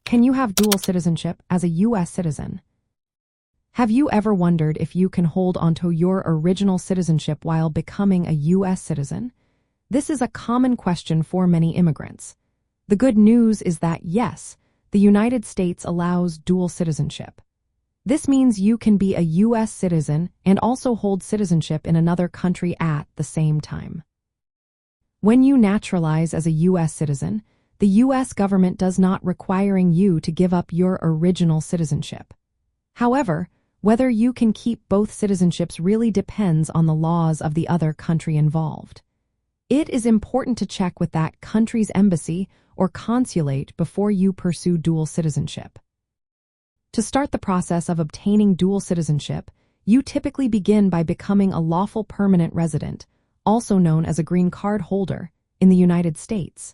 Can you have dual citizenship as a U.S. citizen? Have you ever wondered if you can hold onto your original citizenship while becoming a U.S. citizen? This is a common question for many immigrants. The good news is that yes, the United States allows dual citizenship. This means you can be a U.S. citizen and also hold citizenship in another country at the same time. When you naturalize as a U.S. citizen, the U.S. government does not require you to give up your original citizenship. However, whether you can keep both citizenships really depends on the laws of the other country involved. It is important to check with that country's embassy or consulate before you pursue dual citizenship. To start the process of obtaining dual citizenship, you typically begin by becoming a lawful permanent resident, also known as a green card holder, in the United States.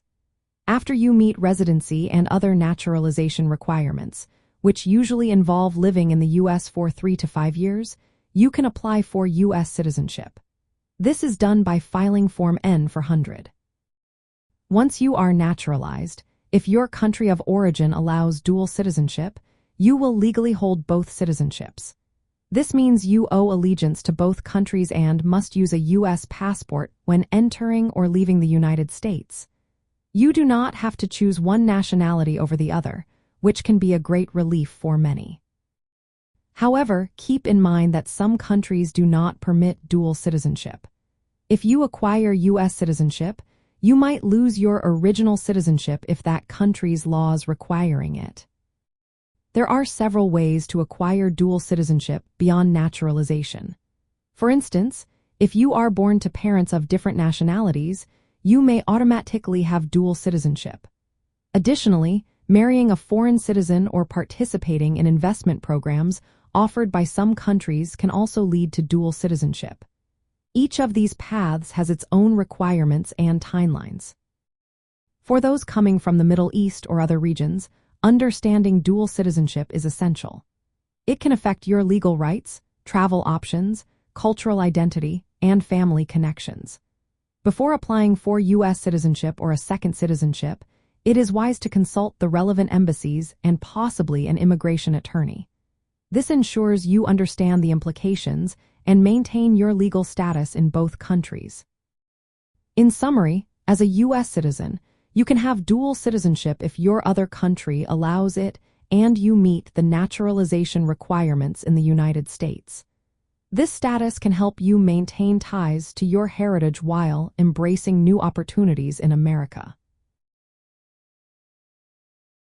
After you meet residency and other naturalization requirements, which usually involve living in the U.S. for 3 to 5 years, you can apply for U.S. citizenship. This is done by filing Form N-400. Once you are naturalized, if your country of origin allows dual citizenship, you will legally hold both citizenships. This means you owe allegiance to both countries and must use a U.S. passport when entering or leaving the United States. You do not have to choose one nationality over the other, which can be a great relief for many. However, keep in mind that some countries do not permit dual citizenship. If you acquire U.S. citizenship, you might lose your original citizenship if that country's laws requiring it. There are several ways to acquire dual citizenship beyond naturalization. For instance, if you are born to parents of different nationalities, you may automatically have dual citizenship. Additionally, marrying a foreign citizen or participating in investment programs offered by some countries can also lead to dual citizenship. Each of these paths has its own requirements and timelines. For those coming from the Middle East or other regions, understanding dual citizenship is essential. It can affect your legal rights, travel options, cultural identity, and family connections. Before applying for U.S. citizenship or a second citizenship, it is wise to consult the relevant embassies and possibly an immigration attorney. This ensures you understand the implications and maintain your legal status in both countries. In summary, as a U.S. citizen, you can have dual citizenship if your other country allows it and you meet the naturalization requirements in the United States. This status can help you maintain ties to your heritage while embracing new opportunities in America.